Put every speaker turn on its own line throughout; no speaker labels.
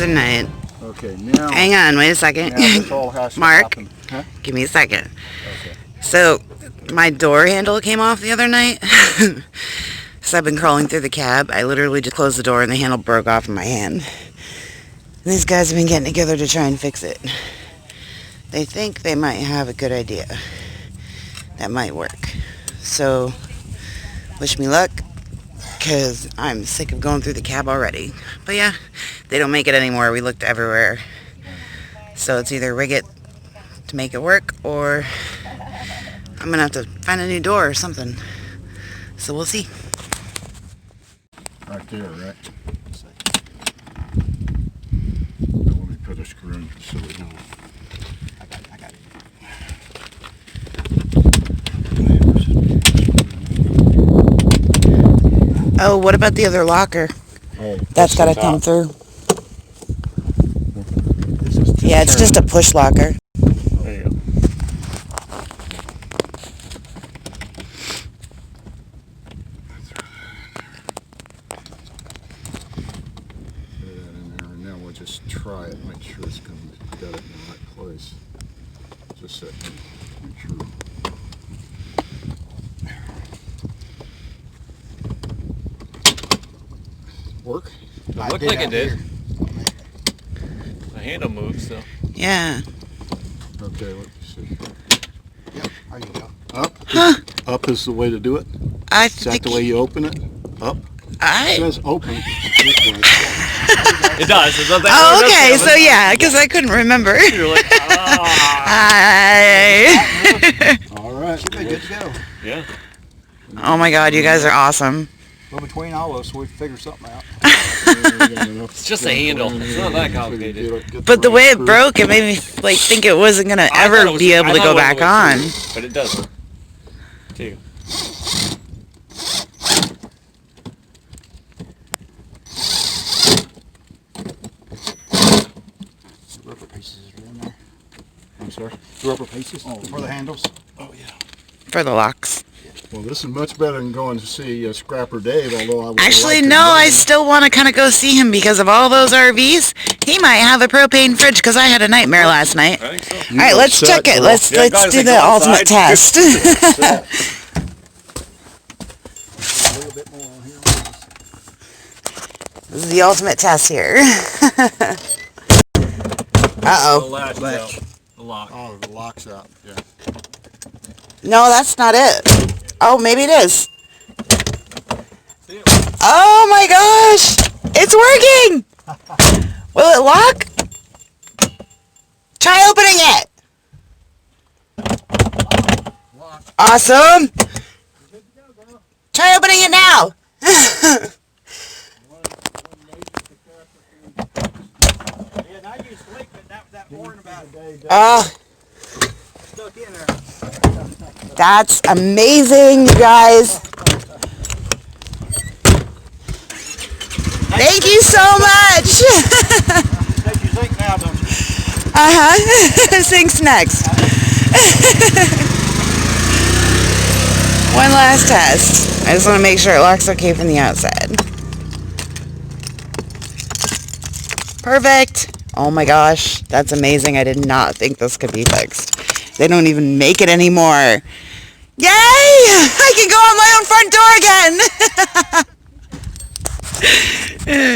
other night.
Okay, now...
Hang on, wait a second.
Now this all has to
Mark,
happen. Huh?
give me a second.
Okay.
So, my door handle came off the other night. So I've been crawling through the cab. I literally just closed the door and the handle broke off in my hand. And these guys have been getting together to try and fix it. They think they might have a good idea that might work. So, wish me luck, because I'm sick of going through the cab already. But yeah, they don't make it anymore. We looked everywhere. So it's either rig it to make it work, or I'm going to have to find a new door or something. So we'll see.
Right there, right? Now let me put a screw in so we know. I got it.
Oh, what about the other locker?
Oh,
that's got to come through.
Yeah,
it's just a push locker.
There you go. Now we'll just try it, make sure it's going to get it in the right place. Just a second, make sure. Work?
It looked like it did. The handle moves, so.
Yeah.
Okay, let me see.
Yep, there you go.
Up?
Huh?
Up is the way to do it?
I
Is that
think
the way you open it? Up? It says open.
It does. It does that.
Oh, okay. So yeah, because I couldn't remember.
You're like,
Hi.
All right.
Should be good to go.
yeah.
Oh my God, you guys are awesome.
Well, between all of us, we figure something out.
It's just a handle. It's not that complicated.
But the way it broke, it made me like think it wasn't gonna ever be able to go back on.
But it does. Too.
Rubber pieces are in there.
I'm sorry?
The rubber pieces for the handles.
Oh, yeah.
For the locks.
Well, this is much better than going to see Scrapper Dave, although I would
Actually,
like to
no,
know
I
him.
still want to kind of go see him because of all those RVs. He might have a propane fridge because I had a nightmare last night.
I think so.
All right, let's check it. Let's
Yeah, guys,
do
they
the
go
ultimate
outside.
test.
A little bit more on here.
This is the ultimate test here. Uh-oh.
The latch is out. The lock.
Oh, the lock's out, yeah.
No, that's not it. Oh, maybe it is. Oh my gosh! It's working! Will it lock? Try opening it! Awesome! Try opening it now! Oh, that's amazing, you guys. Thank you so much.
Take your zinc now, don't you?
Zinc's next. One last test. I just want to make sure it locks okay from the outside. Perfect. Oh my gosh, that's amazing. I did not think this could be fixed. They don't even make it anymore. Yay! I can go on my own front door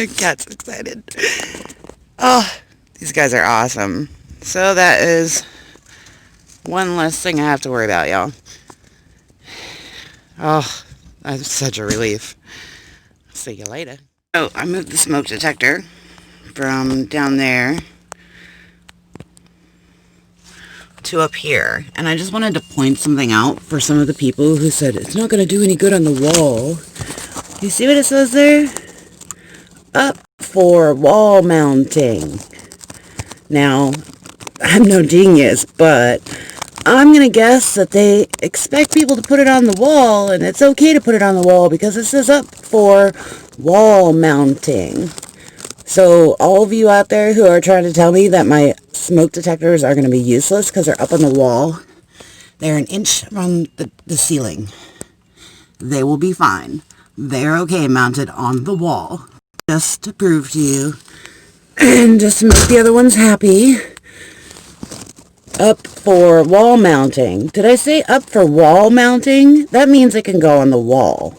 again. Cat's excited. Oh, these guys are awesome. So that is one less thing I have to worry about, y'all. Oh, that's such a relief. See you later. Oh, I moved the smoke detector from down there to up here, and I just wanted to point something out for some of the people who said it's not going to do any good on the wall. You see what it says there? Up for wall mounting. Now, I'm no genius, but I'm going to guess that they expect people to put it on the wall, and it's okay to put it on the wall because it says up for wall mounting. So all of you out there who are trying to tell me that my smoke detectors are going to be useless because they're up on the wall, they're an inch from the ceiling. They will be fine. They're okay mounted on the wall. Just to prove to you And just to make the other ones happy, up for wall mounting. Did I say up for wall mounting? That means it can go on the wall.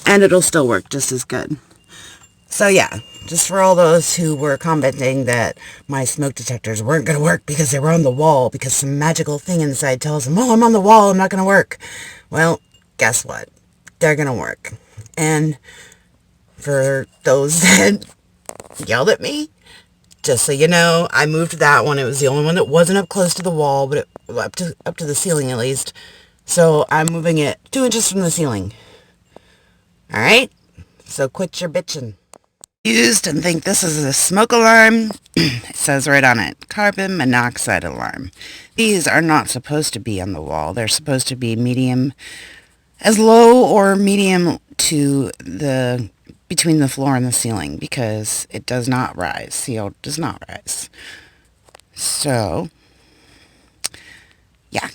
And it'll still work just as good. So yeah, just for all those who were commenting that my smoke detectors weren't going to work because they were on the wall, because some magical thing inside tells them, oh, I'm on the wall, I'm not going to work. Well, guess what? They're going to work. And for those that yelled at me, just so you know, I moved that one. It was the only one that wasn't up close to the wall, but up to the ceiling at least. So I'm moving it 2 inches from the ceiling. All right? So quit your bitching. Used and think this is a smoke alarm. It says right on it, carbon monoxide alarm. These are not supposed to be on the wall. They're supposed to be medium, as low or medium to the between the floor and the ceiling, because it does not rise. CO does not rise. So, yeah.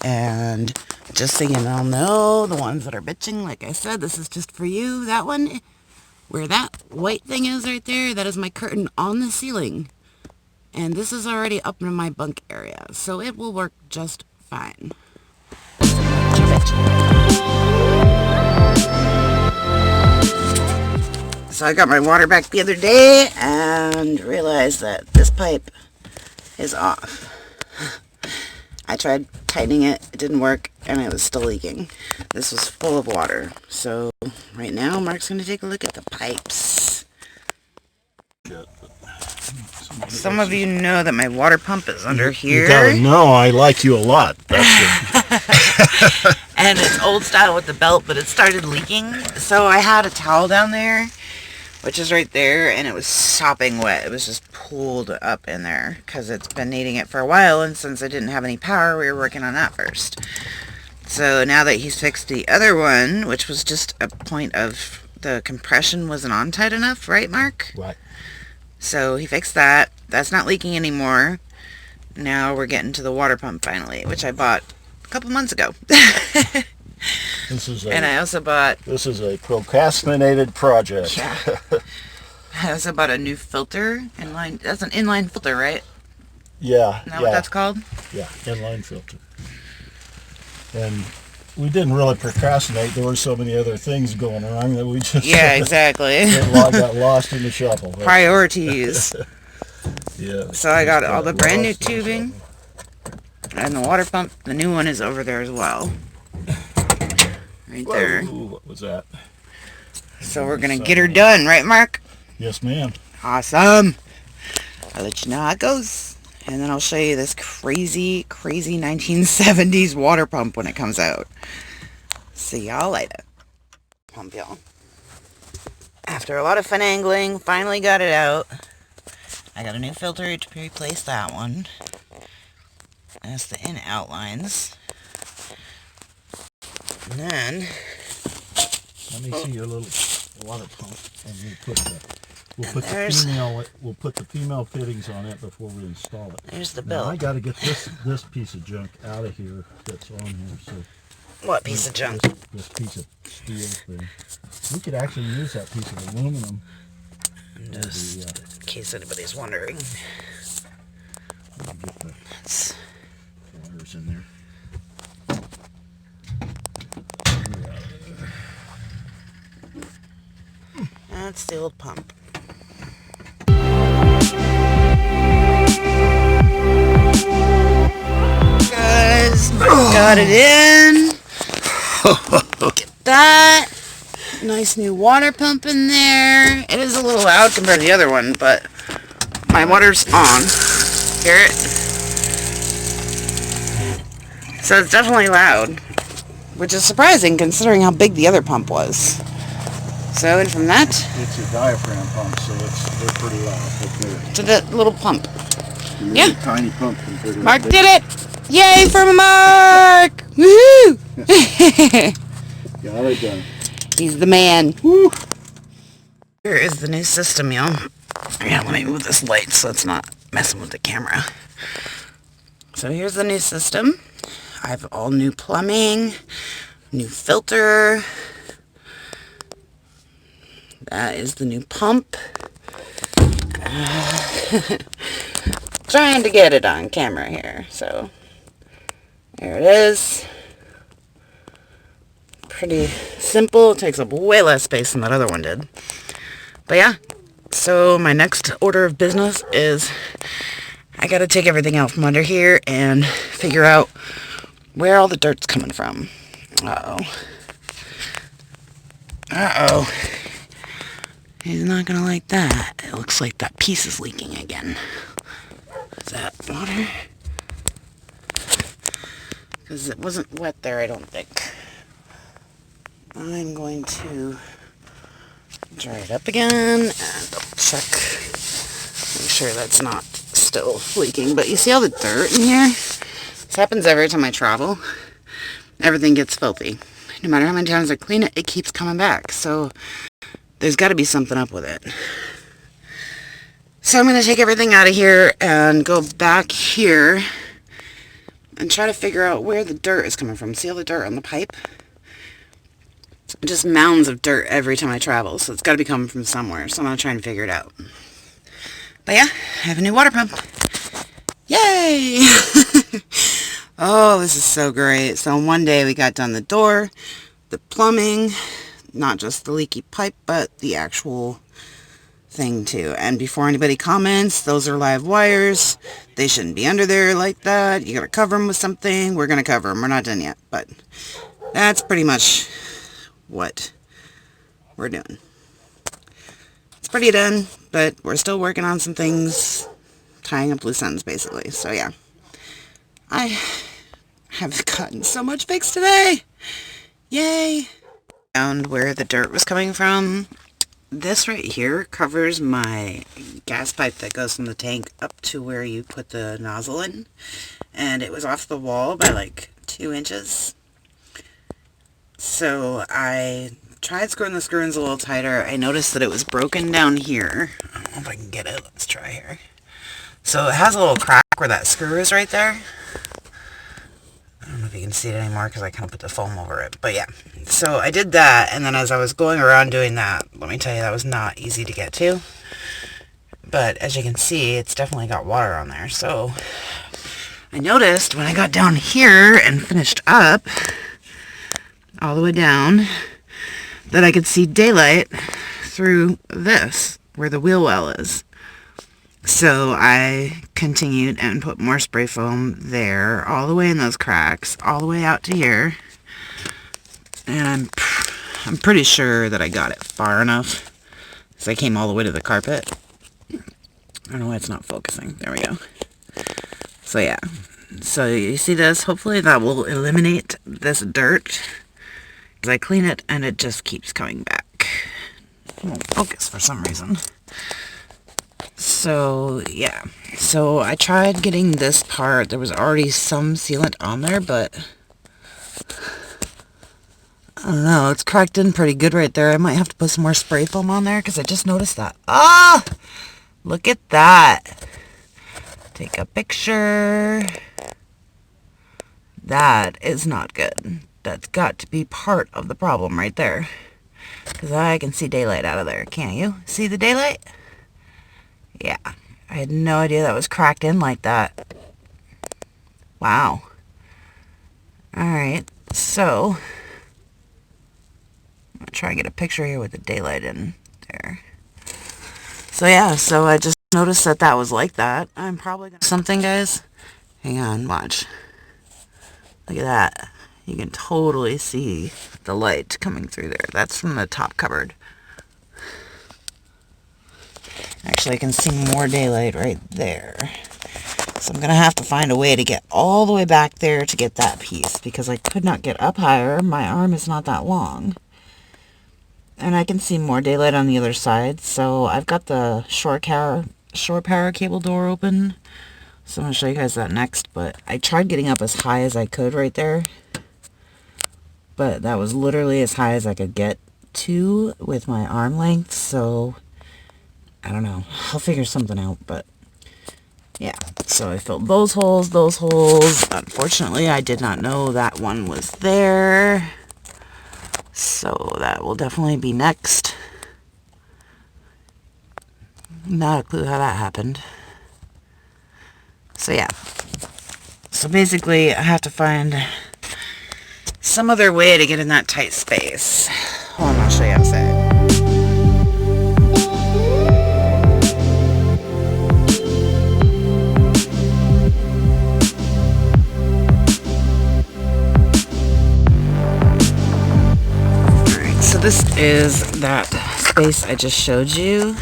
And just so you all know, the ones that are bitching, like I said, this is just for you. That one, where that white thing is right there, that is my curtain on the ceiling. And this is already up in my bunk area, so it will work just fine. So I got my water back the other day and realized that this pipe is off. I tried tightening it, it didn't work, and it was still leaking. This was full of water. So right now Mark's going to take a look at the pipes. Some of you know that my water pump is under here.
You gotta know I like you a lot. That's it.
And it's old style with the belt, but it started leaking. So I had a towel down there, which is right there, and it was sopping wet. It was just pooled up in there because it's been needing it for a while, and since I didn't have any power, we were working on that first. So now that he's fixed the other one, which was just a point of the compression wasn't on tight enough, right, Mark?
Right.
So he fixed that. That's not leaking anymore. Now we're getting to the water pump finally, which I bought a couple months ago. And I also bought...
This is a procrastinated project.
Yeah. I also bought a new filter. Inline. That's an inline filter, right?
Yeah.
Isn't that what that's called?
Yeah, inline filter. And we didn't really procrastinate. There were so many other things going on that we just...
Yeah, exactly.
got lost in the shuffle.
Priorities.
Yeah.
So I got all the brand new tubing. And the water pump, the new one is over there as well. Right there.
Ooh, what was that?
So we're going to get her done, right, Mark?
Yes, ma'am.
Awesome. I'll let you know how it goes. And then I'll show you this crazy, crazy 1970s water pump when it comes out. See y'all later. Pump y'all. After a lot of finagling, finally got it out. I got a new filter to replace that one. That's the in outlines. And then...
Let me see your little water pump. And we'll put the female fittings on it before we install it.
There's the
Now,
bill.
I got to get this piece of junk out of here that's on here. So
What piece of junk?
This piece of steel thing. We could actually use that piece of aluminum.
Just in case anybody's wondering.
Get the
That's
wires in there.
That's the old pump. Guys, got it in. Look at that. Nice new water pump in there. It is a little loud compared to the other one, but my water's on. Hear it? So it's definitely loud, which is surprising considering how big the other pump was. So, and from that...
It's a diaphragm pump, so they're pretty loud.
to the little pump.
Really
Yeah.
tiny pump compared to
Mark
that
did it! Yay for Mark! Woohoo!
Got it done.
He's the man. Woo. Here is the new system, y'all. Yeah, let me move this light so it's not messing with the camera. So here's the new system. I have all new plumbing, new filter. That is the new pump. Trying to get it on camera here. So, there it is. Pretty simple. It takes up way less space than that other one did. But yeah, so my next order of business is I gotta take everything out from under here and figure out where all the dirt's coming from. Uh-oh. Uh-oh. He's not gonna like that. It looks like that piece is leaking again. Is that water? Because it wasn't wet there, I don't think. I'm going to dry it up again and double check. Make sure that's not still leaking. But you see all the dirt in here? This happens every time I travel. Everything gets filthy. No matter how many times I clean it, it keeps coming back. So there's got to be something up with it. So I'm going to take everything out of here and go back here and try to figure out where the dirt is coming from. See all the dirt on the pipe? Just mounds of dirt every time I travel, so it's got to be coming from somewhere. So I'm going to try and figure it out. But yeah, I have a new water pump. Yay! Oh, this is so great. So one day we got done the door, the plumbing, not just the leaky pipe, but the actual thing too. And before anybody comments, those are live wires. They shouldn't be under there like that. You got to cover them with something. We're going to cover them. We're not done yet, but that's pretty much what we're doing. It's pretty done, but we're still working on some things, tying up loose ends basically. So yeah, I have gotten so much fixed today. Yay! Found where the dirt was coming from. This right here covers my gas pipe that goes from the tank up to where you put the nozzle in, and it was off the wall by like 2 inches. So I tried screwing the screw-ins a little tighter. I noticed that it was broken down here. I don't know if I can get it. Let's try here. So it has a little crack where that screw is right there. I don't know if you can see it anymore because I kind of put the foam over it. But yeah, so I did that, and then as I was going around doing that, let me tell you, that was not easy to get to. But as you can see, it's definitely got water on there. So I noticed when I got down here and finished up, all the way down, that I could see daylight through this, where the wheel well is. So I continued and put more spray foam there, all the way in those cracks, all the way out to here. And I'm pretty sure that I got it far enough, because I came all the way to the carpet. I don't know why it's not focusing. There we go. So yeah. So you see this? Hopefully that will eliminate this dirt. Because I clean it and it just keeps coming back. It won't focus for some reason. So, yeah. So, I tried getting this part. There was already some sealant on there, but I don't know. It's cracked in pretty good right there. I might have to put some more spray foam on there because I just noticed that. Ah! Look at that. Take a picture. That is not good. That's got to be part of the problem right there. Because I can see daylight out of there. Can't you? See the daylight? Yeah. I had no idea that was cracked in like that. Wow. Alright. So, I'm going to try and get a picture here with the daylight in there. So yeah, so I just noticed that that was like that. I'm probably going to... Something, guys? Hang on, watch. Look at that. You can totally see the light coming through there. That's from the top cupboard. Actually, I can see more daylight right there. So I'm going to have to find a way to get all the way back there to get that piece, because I could not get up higher. My arm is not that long. And I can see more daylight on the other side. So I've got the shore power cable door open. So I'm going to show you guys that next. But I tried getting up as high as I could right there. But that was literally as high as I could get to with my arm length. So I don't know. I'll figure something out. But yeah. So I filled those holes, those holes. Unfortunately, I did not know that one was there. So that will definitely be next. Not a clue how that happened. So yeah. So basically, I have to find some other way to get in that tight space. Hold on, I'll show you outside. Alright, so this is that space I just showed you.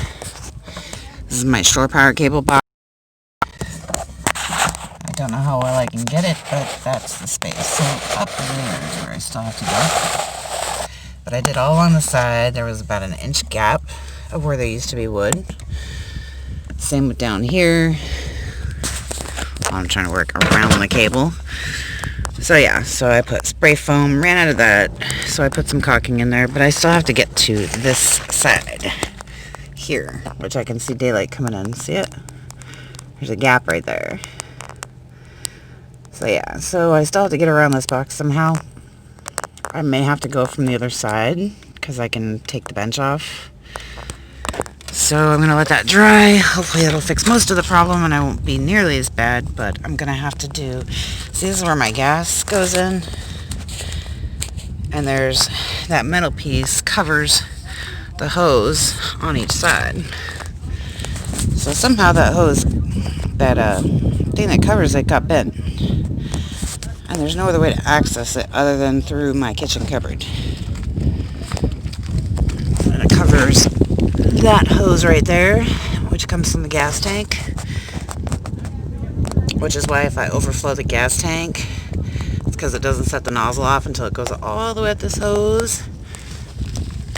This is my shore power cable box. I don't know how well I can get it, but that's the space. So up there is where I still have to go. But I did all on the side. There was about an inch gap of where there used to be wood. Same with down here. I'm trying to work around the cable. So yeah, so I put spray foam, ran out of that, so I put some caulking in there, but I still have to get to this side here, which I can see daylight coming in. See it? There's a gap right there. So yeah, so I still have to get around this box somehow. I may have to go from the other side because I can take the bench off. So I'm going to let that dry. Hopefully that'll fix most of the problem and I won't be nearly as bad, but I'm going to have to do... See, this is where my gas goes in. And there's that metal piece covers the hose on each side. So somehow that hose, that thing that covers it got bent. And there's no other way to access it other than through my kitchen cupboard. And it covers that hose right there, which comes from the gas tank. Which is why if I overflow the gas tank, it's because it doesn't set the nozzle off until it goes all the way up this hose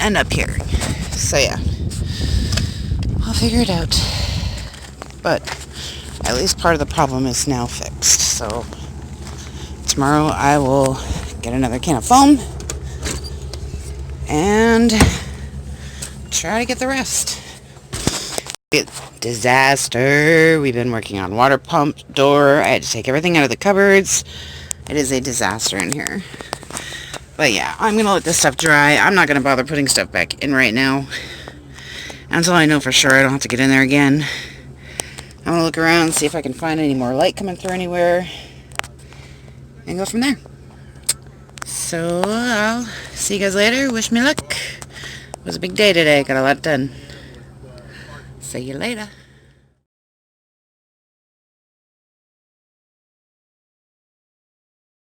and up here. So yeah, I'll figure it out. But at least part of the problem is now fixed. So tomorrow I will get another can of foam and try to get the rest. Disaster. We've been working on water pump, door. I had to take everything out of the cupboards. It is a disaster in here. But yeah, I'm going to let this stuff dry. I'm not going to bother putting stuff back in right now until I know for sure I don't have to get in there again. I'm going to look around and see if I can find any more light coming through anywhere and go from there. So I'll see you guys later. Wish me luck. It was a big day today. Got a lot done. See you later.